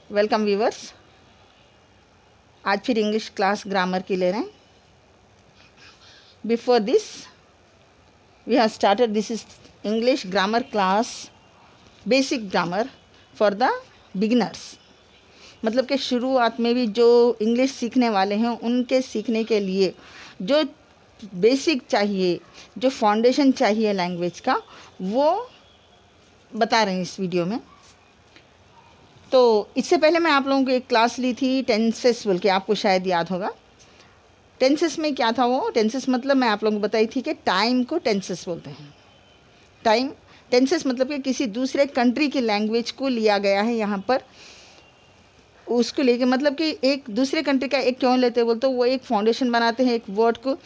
Welcome viewers. आज फिर English class grammar की ले रहे हैं। Before this we have started this is English grammar class, basic grammar for the beginners. मतलब कि शुरुआत में भी जो इंग्लिश सीखने वाले हैं उनके सीखने के लिए जो बेसिक चाहिए, जो फाउंडेशन चाहिए लैंग्वेज का, वो बता रहे हैं इस वीडियो में। तो इससे पहले मैं आप लोगों को एक क्लास ली थी टेंसेस बोल के, आपको शायद याद होगा। टेंसेस में क्या था वो, टेंसेस मतलब मैं आप लोगों को बताई थी कि टाइम को टेंसेस बोलते हैं। टाइम टेंसेस मतलब कि किसी दूसरे कंट्री की लैंग्वेज को लिया गया है यहाँ पर, उसको लेके मतलब कि एक दूसरे कंट्री का एक क्यों लेते हैं बोलते, वो एक फाउंडेशन बनाते हैं एक वर्ड को।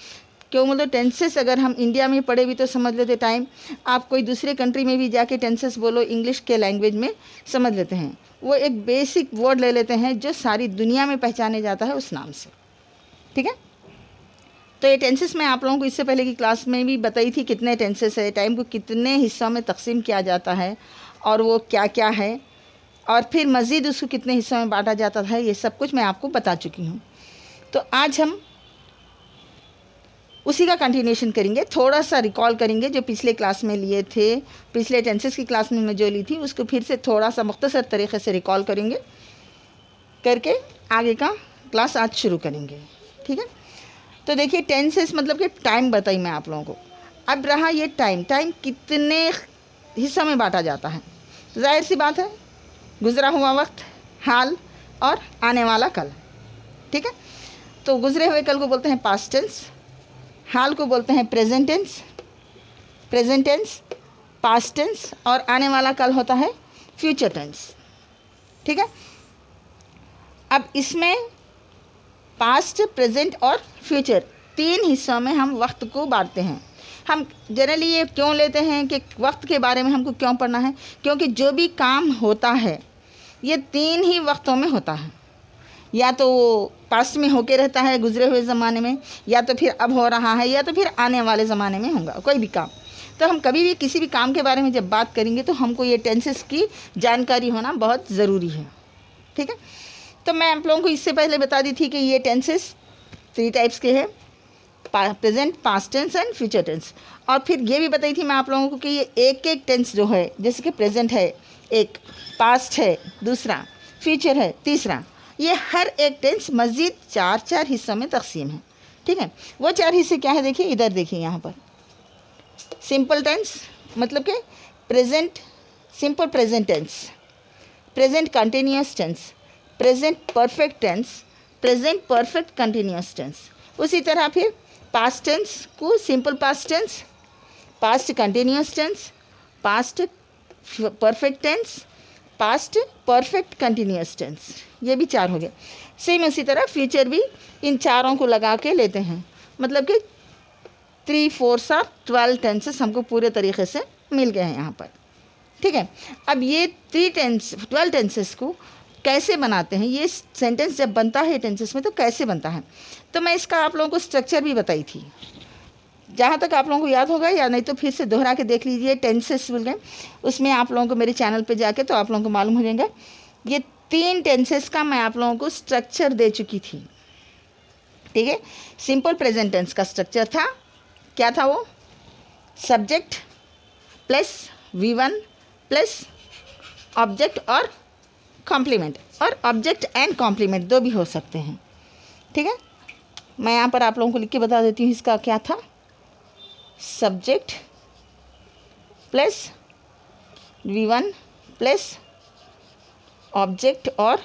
क्यों मतलब टेंसेस अगर हम इंडिया में पढ़े भी तो समझ लेते टाइम, आप कोई दूसरे कंट्री में भी जाके टेंसेस बोलो इंग्लिश के लैंग्वेज में समझ लेते हैं। वो एक बेसिक वर्ड ले लेते हैं जो सारी दुनिया में पहचाने जाता है उस नाम से, ठीक है। तो ये टेंसेस मैं आप लोगों को इससे पहले की क्लास में भी बताई थी कितने टेंसेस है, टाइम को कितने हिस्सों में तकसीम किया जाता है और वो क्या क्या है, और फिर मज़ीद उसको कितने हिस्सों में बांटा जाता है, ये सब कुछ मैं आपको बता चुकी हूँ। तो आज हम उसी का कंटिन्यूशन करेंगे, थोड़ा सा रिकॉल करेंगे जो पिछले क्लास में लिए थे, पिछले टेंसेस की क्लास में मैं जो ली थी उसको फिर से थोड़ा सा मुख्तसर तरीक़े से रिकॉल करेंगे, करके आगे का क्लास आज शुरू करेंगे, ठीक है। तो देखिए टेंसेस मतलब कि टाइम बताई मैं आप लोगों को। अब रहा ये टाइम, टाइम कितने हिस्सों में बांटा जाता है। जाहिर सी बात है, गुज़रा हुआ वक्त, हाल और आने वाला कल, ठीक है। तो गुज़रे हुए कल को बोलते हैं पास्ट टेंस, हाल को बोलते हैं प्रेजेंट टेंस, पास्ट टेंस, और आने वाला कल होता है फ्यूचर टेंस, ठीक है। अब इसमें पास्ट, प्रेजेंट और फ्यूचर तीन हिस्सों में हम वक्त को बांटते हैं। हम जनरली ये क्यों लेते हैं कि वक्त के बारे में हमको क्यों पढ़ना है, क्योंकि जो भी काम होता है ये तीन ही वक्तों में होता है। या तो वो पास्ट में होके रहता है गुज़रे हुए ज़माने में, या तो फिर अब हो रहा है, या तो फिर आने वाले ज़माने में होगा कोई भी काम। तो हम कभी भी किसी भी काम के बारे में जब बात करेंगे तो हमको ये टेंसेस की जानकारी होना बहुत ज़रूरी है, ठीक है। तो मैं आप लोगों को इससे पहले बता दी थी कि ये टेंसेस 3 टाइप्स के हैं, present, past tense and future tense. और फिर ये भी बताई थी मैं आप लोगों को कि ये एक एक टेंस जो है, जैसे कि प्रेजेंट है एक, पास्ट है दूसरा, फ्यूचर है तीसरा, ये हर एक टेंस मज़ीद 4 हिस्सों में तकसीम है, ठीक है। वो 4 हिस्से क्या है देखिए, इधर देखिए यहाँ पर। सिंपल टेंस मतलब कि present simple present tense, present continuous tense, present perfect tense, present perfect continuous tense. उसी तरह फिर पास्ट टेंस को simple past tense, past continuous tense, past perfect tense, past perfect continuous tense, ये भी 4 हो गए। सेम उसी तरह फ्यूचर भी इन चारों को लगा के लेते हैं, मतलब कि 3 4 12 टेंसेस हमको पूरे तरीके से मिल गए हैं यहाँ पर, ठीक है। अब ये 12 टेंसेस को कैसे बनाते हैं, ये सेंटेंस जब बनता है टेंसेस में तो कैसे बनता है, तो मैं इसका आप लोगों को स्ट्रक्चर भी बताई थी। जहाँ तक आप लोगों को याद होगा, या नहीं तो फिर से दोहरा के देख लीजिए, टेंसेस बोल गए उसमें आप लोगों को मेरे चैनल पे जाके तो आप लोगों को मालूम हो जाएगा। ये 3 टेंसेस का मैं आप लोगों को स्ट्रक्चर दे चुकी थी, ठीक है। सिंपल प्रेजेंट टेंस का स्ट्रक्चर था, क्या था वो, subject plus V1 plus object और कॉम्प्लीमेंट, और ऑब्जेक्ट एंड कॉम्प्लीमेंट 2 भी हो सकते हैं, ठीक है। मैं यहाँ पर आप लोगों को लिख के बता देती हूँ इसका क्या था, subject plus V1 plus object और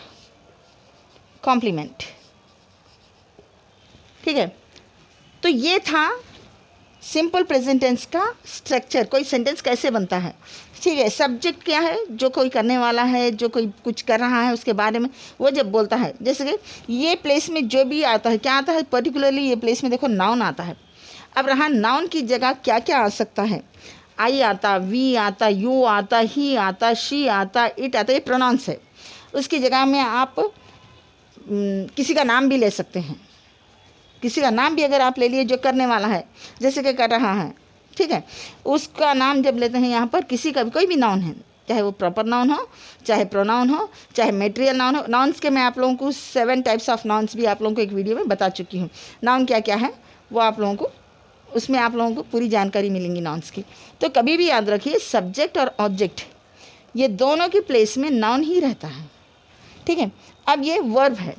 कॉम्प्लीमेंट, ठीक है। तो ये था सिंपल प्रेजेंट टेंस का स्ट्रक्चर, कोई सेंटेंस कैसे बनता है, ठीक है। सब्जेक्ट क्या है, जो कोई करने वाला है, जो कोई कुछ कर रहा है उसके बारे में वो जब बोलता है, जैसे कि ये प्लेस में जो भी आता है, क्या आता है पर्टिकुलरली ये प्लेस में देखो नाउन आता है। अब रहा नाउन की जगह क्या क्या आ सकता है, आई आता, वी आता, यू आता, ही आता, शी आता, इट आता, ये प्रोनाउंस है। उसकी जगह में आप किसी का नाम भी ले सकते हैं, किसी का नाम भी अगर आप ले लिए जो करने वाला है, जैसे कि कर रहा है, ठीक है, उसका नाम जब लेते हैं यहाँ पर, किसी का भी कोई भी नाउन है, चाहे वो प्रॉपर नाउन हो, चाहे प्रोनाउन हो, चाहे मेटेरियल नाउन हो। नाउन्स के मैं आप लोगों को 7 टाइप्स ऑफ नाउन्स भी आप लोगों को एक वीडियो में बता चुकी हूँ। नाउन क्या क्या है वो आप लोगों को उसमें आप लोगों को पूरी जानकारी मिलेंगी नाउन्स की। तो कभी भी याद रखिए सब्जेक्ट और ऑब्जेक्ट ये दोनों की प्लेस में नाउन ही रहता है, ठीक है। अब ये वर्ब है।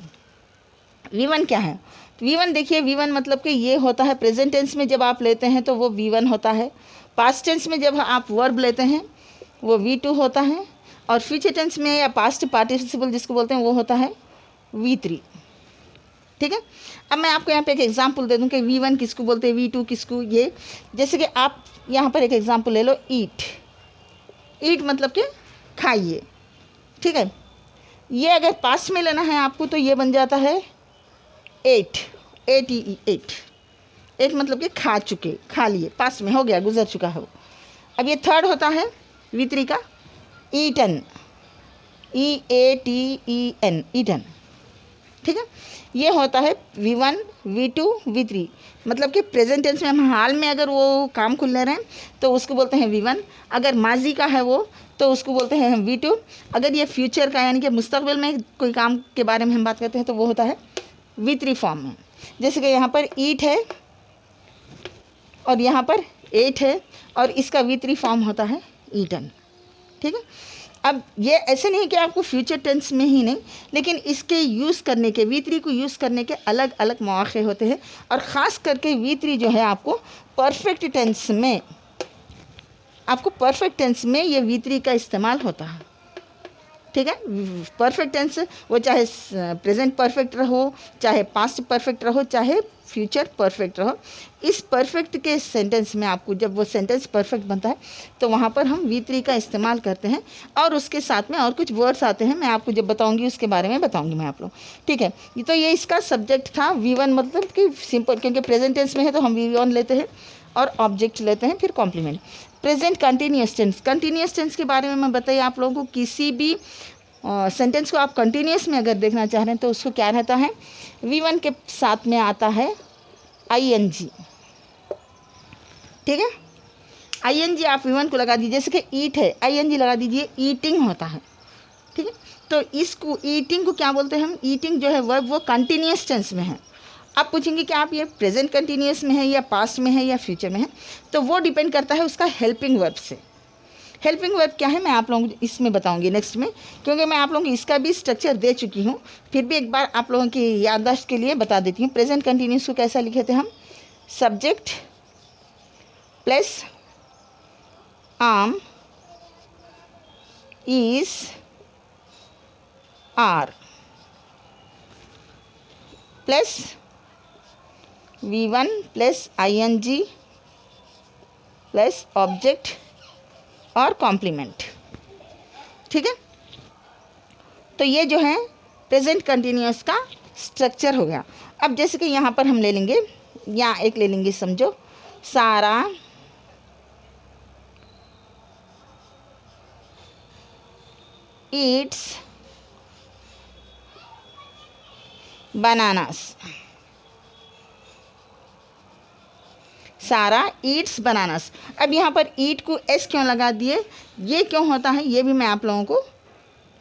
V1 क्या है? V1 देखिए, V1 मतलब कि ये होता है प्रेजेंट टेंस में जब आप लेते हैं तो वो V1 होता है, पास्ट टेंस में जब आप वर्ब लेते हैं वो V2 होता है, और फ्यूचर टेंस में या पास्ट पार्टिसिपल जिसको बोलते हैं वो होता है V3, ठीक है। अब मैं आपको यहाँ पे एक एग्जांपल दे दूँ कि V1 किसको बोलते हैं, V2 किसको। ये जैसे कि आप यहाँ पर एक एग्जांपल ले लो, ईट। ईट मतलब कि खाइए, ठीक है। ये अगर पास्ट में लेना है आपको तो ये बन जाता है एट, एट मतलब कि खा चुके, खा लिए, पास्ट में हो गया, गुजर चुका है वो। अब ये थर्ड होता है V3 का, ईटन, EATEN, ईटन, ठीक है। ये होता है V1, V2, V3 मतलब कि प्रेजेंट टेंस में हम हाल में अगर वो काम खुल ले रहे हैं तो उसको बोलते हैं V1, अगर माजी का है वो तो उसको बोलते हैं हम V2, अगर ये फ्यूचर का यानी कि मुस्तकबिल में कोई काम के बारे में हम बात करते हैं तो वो होता है V3 फॉर्म में। जैसे कि यहाँ पर ईट है और यहाँ पर एट है और इसका V3 फॉर्म होता है ईटन, ठीक है। अब ये ऐसे नहीं कि आपको फ्यूचर टेंस में ही नहीं, लेकिन इसके यूज़ करने के, V3 को यूज़ करने के अलग अलग मौके होते हैं, और ख़ास करके V3 जो है आपको परफेक्ट टेंस में, आपको परफेक्ट टेंस में ये V3 का इस्तेमाल होता है, ठीक है। परफेक्ट टेंस वो चाहे प्रेजेंट परफेक्ट रहो, चाहे पास्ट परफेक्ट रहो, चाहे फ्यूचर परफेक्ट रहो, इस परफेक्ट के सेंटेंस में आपको जब वो सेंटेंस परफेक्ट बनता है तो वहाँ पर हम V3 का इस्तेमाल करते हैं, और उसके साथ में और कुछ वर्ड्स आते हैं, मैं आपको जब बताऊँगी उसके बारे में बताऊँगी मैं आप लोग, ठीक है। तो ये इसका सब्जेक्ट था V1 मतलब कि सिंपल, क्योंकि प्रेजेंट टेंस में है तो हम V1 लेते हैं और ऑब्जेक्ट लेते हैं, फिर complement. Present continuous tense, continuous tense के बारे में मैं बताइए आप लोगों को, किसी भी सेंटेंस को आप कंटिन्यूस में अगर देखना चाह रहे हैं तो उसको क्या रहता है, V1 के साथ में आता है ING, ठीक है। ING आप V1 को लगा दीजिए, जैसे कि ईट है, ING लगा दीजिए, ईटिंग होता है, ठीक है। तो इसको ईटिंग को क्या बोलते हैं हम, ईटिंग जो है वर्ब वो कंटिन्यूस टेंस में है। आप पूछेंगे कि आप ये प्रेजेंट कंटिन्यूस में है या पास्ट में है या फ्यूचर में है, तो वो डिपेंड करता है उसका हेल्पिंग वर्ब से। हेल्पिंग वर्ब क्या है मैं आप लोगों को इसमें बताऊंगी नेक्स्ट में, क्योंकि मैं आप लोगों को इसका भी स्ट्रक्चर दे चुकी हूँ, फिर भी एक बार आप लोगों की याददाश्त के लिए बता देती हूँ। प्रेजेंट कंटिन्यूस को कैसा लिखे थे हम, subject plus am is are plus V1 plus ING plus object और कॉम्प्लीमेंट, ठीक है। तो ये जो है प्रेजेंट कंटिन्यूअस का स्ट्रक्चर हो गया। अब जैसे कि यहाँ पर हम ले लेंगे, यहाँ एक ले लेंगे, समझो सारा ईट्स बनानास, सारा ईट्स बनानास। अब यहाँ पर ईट को एस क्यों लगा दिए, ये क्यों होता है ये भी मैं आप लोगों को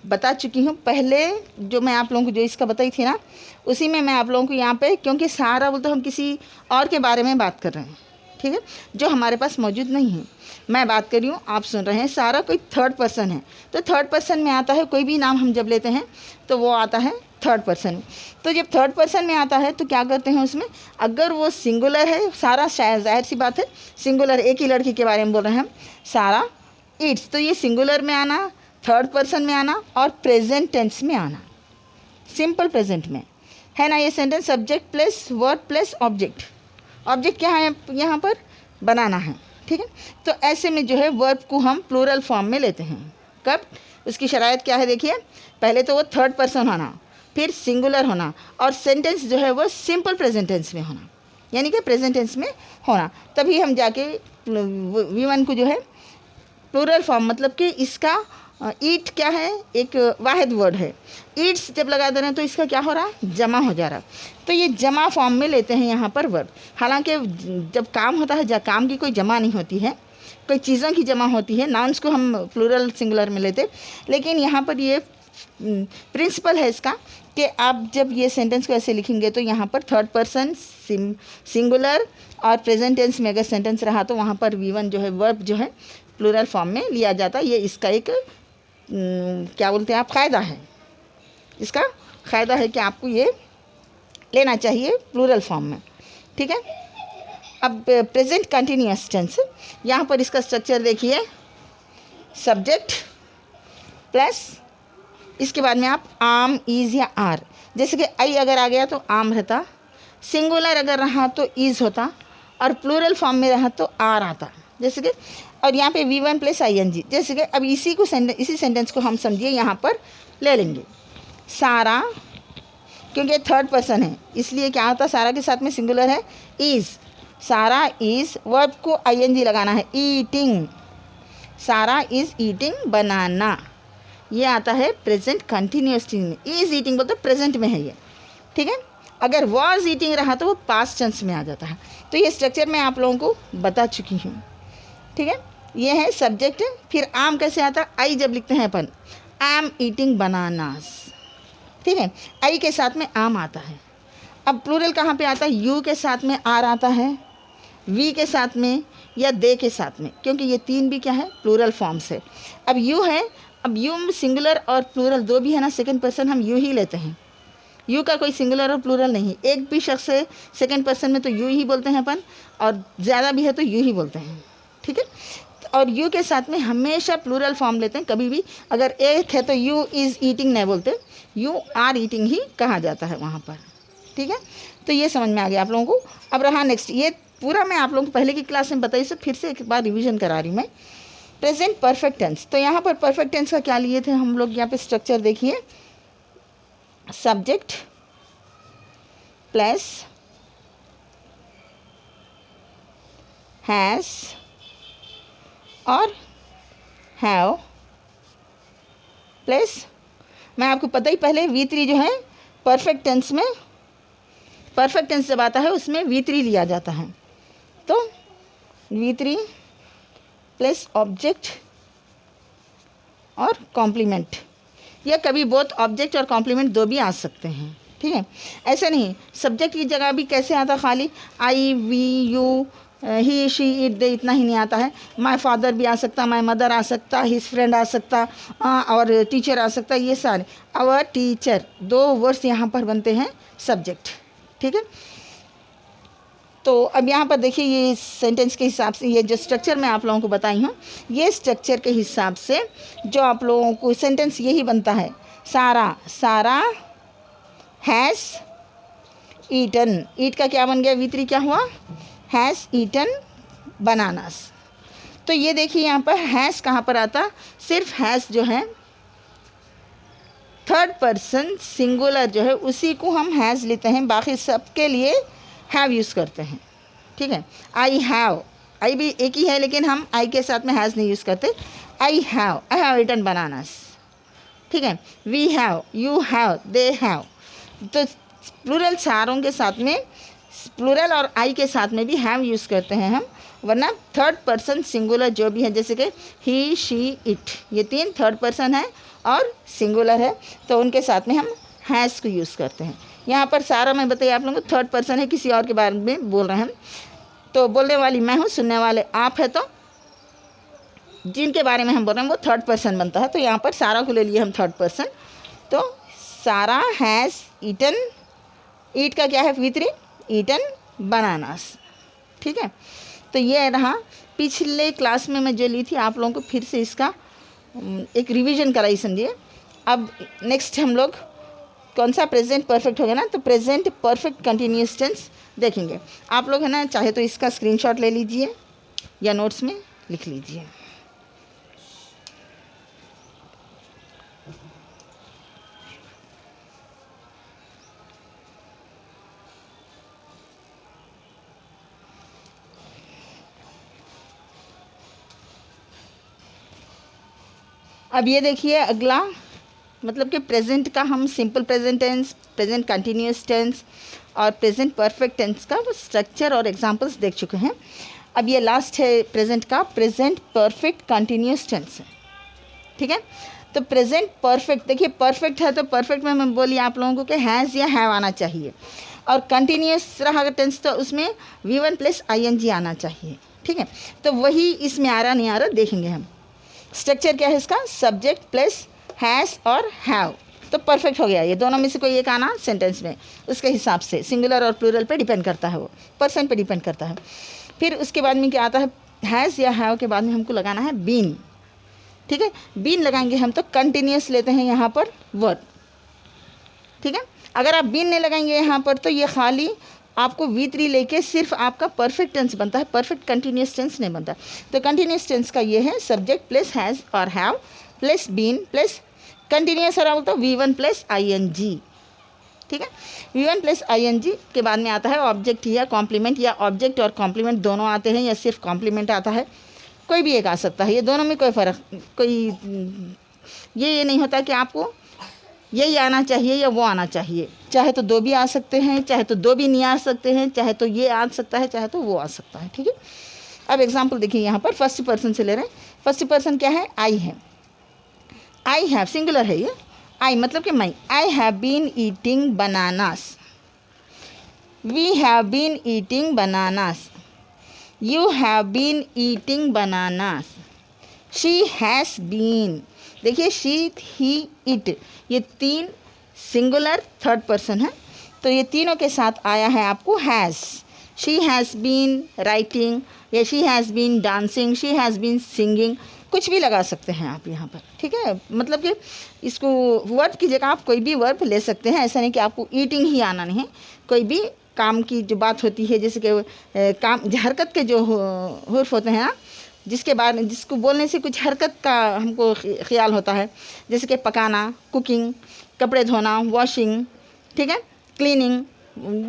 बता चुकी हूँ पहले, जो मैं आप लोगों को जो इसका बताई थी ना, उसी में मैं आप लोगों को यहाँ पे, क्योंकि सारा बोलते हम किसी और के बारे में बात कर रहे हैं, ठीक है, जो हमारे पास मौजूद नहीं है। मैं बात कर रही हूँ, आप सुन रहे हैं, सारा कोई थर्ड पर्सन है, तो थर्ड पर्सन में आता है, कोई भी नाम हम जब लेते हैं तो वो आता है थर्ड पर्सन। तो जब थर्ड पर्सन में आता है तो क्या करते हैं उसमें, अगर वो सिंगुलर है, सारा शायद जाहिर सी बात है सिंगुलर, एक ही लड़की के बारे में बोल रहे हैं हम, सारा ईट्स, तो ये सिंगुलर में आना, थर्ड पर्सन में आना और प्रेजेंट टेंस में आना, सिंपल प्रेजेंट में है ना ये sentence. Subject plus verb plus object, object क्या है यहाँ पर, बनाना है, ठीक है। तो ऐसे में जो है वर्ब को हम प्लूरल फॉर्म में लेते हैं। कब, उसकी शराइत क्या है देखिए, पहले तो वो थर्ड पर्सन होना, फिर सिंगुलर होना, और सेंटेंस जो है वो सिंपल प्रेजेंट टेंस में होना, यानी कि प्रेजेंट टेंस में होना, तभी हम जाके V1 को जो है प्लूरल फॉर्म, मतलब कि इसका ईट क्या है, एक वाहिद वर्ड है, ईट्स जब लगा दे रहे हैं तो इसका क्या हो रहा है, जमा हो जा रहा, तो ये जमा फॉर्म में लेते हैं यहाँ पर वर्ब। हालांकि जब काम होता है, जब काम की कोई जमा नहीं होती है, कोई चीज़ों की जमा होती है, नाउन्स को हम प्लूरल सिंगुलर में लेते, लेकिन यहाँ पर ये प्रिंसिपल है इसका कि आप जब ये सेंटेंस को ऐसे लिखेंगे तो यहाँ पर थर्ड पर्सन सिंगुलर और प्रेजेंट टेंस में अगर सेंटेंस रहा तो वहाँ पर V1 जो है वर्ब जो है प्लूरल फॉर्म में लिया जाता है। ये इसका एक क्या बोलते हैं आप, फ़ायदा है। इसका फ़ायदा है कि आपको ये लेना चाहिए प्लूरल फॉर्म में, ठीक है। अब प्रेजेंट कंटिन्यूअस टेंस, यहाँ पर इसका स्ट्रक्चर देखिए, सब्जेक्ट प्लस इसके बाद में आप आम, इज़ या आर, जैसे कि आई अगर आ गया तो आम रहता, सिंगुलर अगर रहा तो इज़ होता, और प्लूरल फॉर्म में रहा तो आर आता, जैसे कि, और यहाँ पे V1 प्लस ING, जैसे कि अब इसी सेंटेंस को हम समझिए यहाँ पर ले लेंगे। सारा, क्योंकि थर्ड पर्सन है इसलिए क्या होता, सारा के साथ में सिंगुलर है इज़, सारा इज़, वर्ब को ING लगाना है, ईटिंग, सारा इज़ ईटिंग बनाना, ये आता है प्रेजेंट कंटिन्यूअस टेंस में। इज़ ईटिंग बोलते प्रेजेंट में है ये, ठीक है। अगर वॉज ईटिंग रहा तो वो पास्ट टेंस में आ जाता है। तो ये स्ट्रक्चर मैं आप लोगों को बता चुकी हूँ, ठीक है। ये है सब्जेक्ट, फिर आम कैसे आता है, आई जब लिखते हैं अपन, आई एम ईटिंग बनानास, ठीक है, आई के साथ में आम आता है। अब प्लूरल कहाँ पे आता है, यू के साथ में आर आता है, वी के साथ में या दे के साथ में, क्योंकि ये तीन भी क्या है प्लूरल फॉर्म्स है। अब यू है, अब यू सिंगुलर और प्लूरल दो भी है ना, सेकंड पर्सन हम यू ही लेते हैं, यू का कोई सिंगुलर और प्लूरल नहीं, एक भी शख्स है सेकंड पर्सन में तो यू ही बोलते हैं अपन, और ज़्यादा भी है तो यू ही बोलते हैं, ठीक है। और यू के साथ में हमेशा प्लूरल फॉर्म लेते हैं, कभी भी अगर एक है तो यू इज़ ईटिंग नहीं बोलते, यू आर ईटिंग ही कहा जाता है वहाँ पर, ठीक है। तो ये समझ में आ गया आप लोगों को। अब रहा नेक्स्ट, ये पूरा मैं आप लोगों को पहले की क्लास में बताई, फिर से एक बार रिविज़न करा रही हूँ मैं। प्रेजेंट परफेक्ट टेंस, तो यहाँ पर परफेक्ट टेंस का क्या लिए थे हम लोग, यहाँ पे स्ट्रक्चर देखिए, सब्जेक्ट प्लस हैज़ और हैव प्लस, मैं आपको पता ही पहले V3 जो है परफेक्ट टेंस में, परफेक्ट टेंस जब आता है उसमें V3 लिया जाता है, तो V3 प्लस ऑब्जेक्ट और कॉम्प्लीमेंट, या कभी बोथ ऑब्जेक्ट और कॉम्प्लीमेंट दो भी आ सकते हैं, ठीक है। ऐसा नहीं, सब्जेक्ट की जगह भी कैसे आता, खाली I, we, you, he, she, it, they, इतना ही नहीं आता है। माय फादर भी आ सकता, माय मदर आ सकता, हिज फ्रेंड आ सकता, और टीचर आ सकता, ये सारे आवर टीचर, दो वर्ड्स यहाँ पर बनते हैं सब्जेक्ट, ठीक है। तो अब यहाँ पर देखिए, ये सेंटेंस के हिसाब से, ये जो स्ट्रक्चर मैं आप लोगों को बताई हूँ, ये स्ट्रक्चर के हिसाब से जो आप लोगों को सेंटेंस यही बनता है, सारा हैज़ ईटन, ईट का क्या बन गया, V3 क्या हुआ, हैज़ ईटन बनानास। तो ये देखिए यहाँ पर हैज़ कहाँ पर आता, सिर्फ हैज़ जो है थर्ड पर्सन सिंगुलर जो है उसी को हम हैज़ लेते हैं, बाकी सबके लिए हैव यूज़ करते हैं, ठीक है। आई हैव, आई भी एक ही है लेकिन हम आई के साथ में हैज़ नहीं यूज़ करते, आई हैव ईटन बनानास, ठीक है। We have, you have, they have, तो प्लूरल सारों के साथ में, प्लूरल और आई के साथ में भी हैव यूज़ करते हैं हम, वरना थर्ड पर्सन सिंगुलर जो भी है, जैसे कि ही, शी, इट, ये तीन थर्ड पर्सन है और सिंगुलर है, तो उनके साथ में हम हैज़ को यूज़ करते हैं। यहाँ पर सारा मैं बताइए आप लोगों को थर्ड पर्सन है, किसी और के बारे में बोल रहे हैं हम, तो बोलने वाली मैं हूँ, सुनने वाले आप है, तो जिनके बारे में हम बोल रहे हैं वो थर्ड पर्सन बनता है। तो यहाँ पर सारा को ले लिए हम थर्ड पर्सन, तो सारा हैज़ ईटन, ईट का क्या है V3, ईटन बनानास, ठीक है। तो ये रहा, पिछले क्लास में मैं जो ली थी आप लोगों को फिर से इसका एक रिवीजन कराई, समझिए। अब नेक्स्ट हम लोग कौन सा, प्रेजेंट परफेक्ट हो गया ना, तो प्रेजेंट परफेक्ट कंटिन्यूअस टेंस देखेंगे आप लोग, है ना। चाहे तो इसका स्क्रीनशॉट ले लीजिए या नोट्स में लिख लीजिए। अब ये देखिए अगला, मतलब कि प्रेजेंट का हम simple present tense, present continuous tense और प्रेजेंट परफेक्ट टेंस का वो स्ट्रक्चर और एग्जांपल्स देख चुके हैं। अब ये लास्ट है प्रेजेंट का, प्रेजेंट परफेक्ट कंटिन्यूस टेंस है, ठीक है। तो प्रेजेंट परफेक्ट, देखिए परफेक्ट है तो परफेक्ट में मैं बोली आप लोगों को कि हैज़ या हैव आना चाहिए, और कंटिन्यूस रहा टेंस तो उसमें V1 प्लस ING आना चाहिए, ठीक है। तो वही इसमें आ रहा नहीं आ रहा देखेंगे हम। स्ट्रक्चर क्या है इसका, सब्जेक्ट प्लस हैज़ और हैव, तो परफेक्ट हो गया। ये दोनों में से कोई एक आना सेंटेंस में, उसके हिसाब से सिंगुलर और प्लूरल पे डिपेंड करता है, वो पर्सन पे डिपेंड करता है। फिर उसके बाद में क्या आता है, हैज़ या हैव के बाद में हमको लगाना है बीन, ठीक है। बीन लगाएंगे हम तो कंटिन्यूस लेते हैं यहाँ पर वर्ब, ठीक है। अगर आप बीन नहीं लगाएंगे यहाँ पर तो ये खाली आपको V3 लेके सिर्फ आपका परफेक्ट टेंस बनता है, परफेक्ट कंटिन्यूस टेंस नहीं बनता। तो कंटिन्यूस टेंस का ये है सब्जेक्ट प्लस हैज़ और have plus been plus continuous और बोलते V1 प्लस ING, ठीक है। V1 प्लस ING के बाद में आता है ऑब्जेक्ट या कॉम्प्लीमेंट, या ऑब्जेक्ट और कॉम्प्लीमेंट दोनों आते हैं, या सिर्फ कॉम्प्लीमेंट आता है, कोई भी एक आ सकता है। ये दोनों में कोई फ़र्क, कोई ये नहीं होता कि आपको यही आना चाहिए या वो आना चाहिए, चाहे तो दो भी आ सकते हैं, चाहे तो दो भी नहीं आ सकते हैं, चाहे तो ये आ सकता है, चाहे तो वो आ सकता है, ठीक है। अब एग्जाम्पल देखिए यहाँ पर फर्स्ट पर्सन से ले रहे हैं। फर्स्ट पर्सन क्या है, आई है, आई हैव सिंगुलर है ये, आई मतलब कि मैं, I have been eating bananas, we have been eating bananas, you have been eating bananas, she has been, देखिए शी, ही, इट, ये तीन सिंगुलर थर्ड पर्सन है, तो ये तीनों के साथ आया है आपको has. She has been writing, या she has been dancing, she has been singing, कुछ भी लगा सकते हैं आप यहाँ पर, ठीक है। मतलब कि इसको वर्ब की जगह आप कोई भी वर्ब ले सकते हैं, ऐसा नहीं कि आपको ईटिंग ही आना नहीं है, कोई भी काम की जो बात होती है, जैसे कि काम हरकत के जो हुर्फ होते हैं ना, जिसके बारे में जिसको बोलने से कुछ हरकत का हमको ख्याल होता है, जैसे कि पकाना, कुकिंग, कपड़े धोना, वॉशिंग, ठीक है, क्लीनिंग,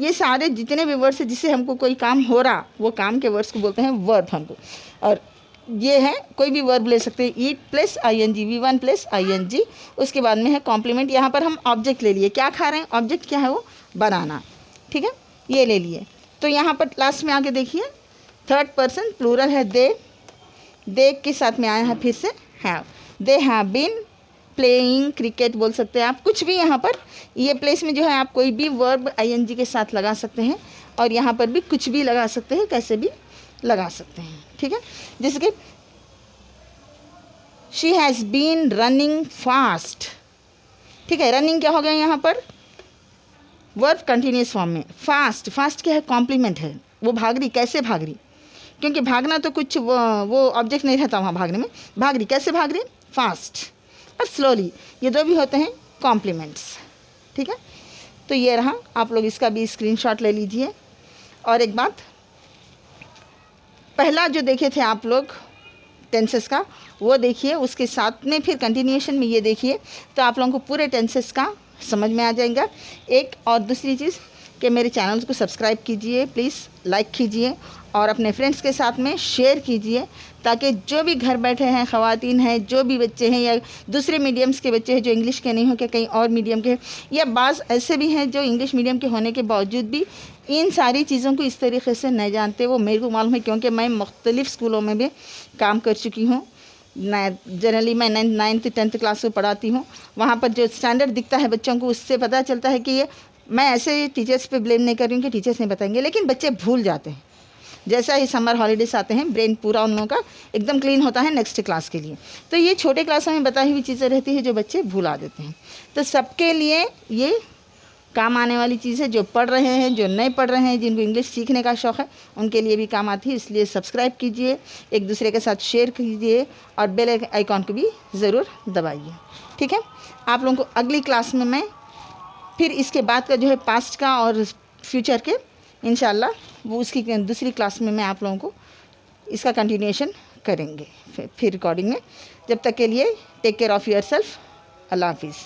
ये सारे जितने भी वर्ड्स हैं जिससे हमको कोई काम हो रहा, वो काम के वर्ड्स को बोलते हैं वर्ब हमको। और ये है कोई भी वर्ब ले सकते हैं, eat plus ING, V1 plus ING, उसके बाद में है कॉम्प्लीमेंट। यहाँ पर हम ऑब्जेक्ट ले लिए, क्या खा रहे हैं, ऑब्जेक्ट क्या है वो बनाना, ठीक है, ये ले लिए। तो यहाँ पर लास्ट में आके देखिए थर्ड पर्सन प्लूरल है दे के साथ में आया है फिर से have, they have been playing cricket बोल सकते हैं आप, कुछ भी यहाँ पर ये प्लेस में जो है आप कोई भी वर्ब ING के साथ लगा सकते हैं, और यहाँ पर भी कुछ भी लगा सकते हैं, कैसे भी लगा सकते हैं, ठीक है। जैसे कि she has been running fast, ठीक है, रनिंग क्या हो गया यहाँ पर वर्ब कंटिन्यूस फॉर्म में, फास्ट, फास्ट क्या है, कॉम्प्लीमेंट है, वो भाग रही, कैसे भाग रही, क्योंकि भागना तो कुछ वो ऑब्जेक्ट नहीं रहता वहाँ भागने में, भाग रही, कैसे भाग रही, फास्ट और स्लोली, ये दो भी होते हैं कॉम्प्लीमेंट्स, ठीक है। तो ये रहा, आप लोग इसका भी स्क्रीनशॉट ले लीजिए। और एक बात, पहला जो देखे थे आप लोग टेंसेस का वो देखिए, उसके साथ में फिर कंटिन्यूएशन में ये देखिए, तो आप लोगों को पूरे टेंसेस का समझ में आ जाएगा। एक और दूसरी चीज़ कि मेरे चैनल को सब्सक्राइब कीजिए, प्लीज़ लाइक कीजिए और अपने फ्रेंड्स के साथ में शेयर कीजिए, ताकि जो भी घर बैठे हैं ख़वातीन हैं, जो भी बच्चे हैं या दूसरे मीडियम्स के बच्चे हैं जो इंग्लिश के नहीं हो के कहीं और मीडियम के, या बाज़ ऐसे भी हैं जो इंग्लिश मीडियम के होने के बावजूद भी इन सारी चीज़ों को इस तरीके से नहीं जानते, वो मेरे को मालूम है क्योंकि मैं मुख्तलिफ़ स्कूलों में भी काम कर चुकी हूँ। जनरली मैं 9th 10th क्लास को पढ़ाती हूँ, वहाँ पर जो स्टैंडर्ड दिखता है बच्चों को उससे पता चलता है कि ये, मैं ऐसे टीचर्स पे ब्लेम नहीं कर रही हूँ कि टीचर्स नहीं बताएंगे, लेकिन बच्चे भूल जाते हैं। जैसा ही समर हॉलीडेज आते हैं ब्रेन पूरा उन लोगों का एकदम क्लीन होता है नेक्स्ट क्लास के लिए, तो ये छोटे क्लासों में बताई हुई चीज़ें रहती है जो बच्चे भुला देते हैं। तो सबके लिए ये काम आने वाली चीज़ है, जो पढ़ रहे हैं, जो नहीं पढ़ रहे हैं, जिनको इंग्लिश सीखने का शौक़ है, उनके लिए भी काम आती है। इसलिए सब्सक्राइब कीजिए, एक दूसरे के साथ शेयर कीजिए और बेल आइकॉन को भी ज़रूर दबाइए, ठीक है। आप लोगों को अगली क्लास में मैं फिर इसके बाद का जो है पास्ट का और फ्यूचर के इंशाल्लाह वो उसकी दूसरी क्लास में मैं आप लोगों को इसका कंटिन्यूएशन करेंगे फिर रिकॉर्डिंग में। जब तक के लिए टेक केयर ऑफ़ योरसेल्फ, अल्लाह हाफिज़।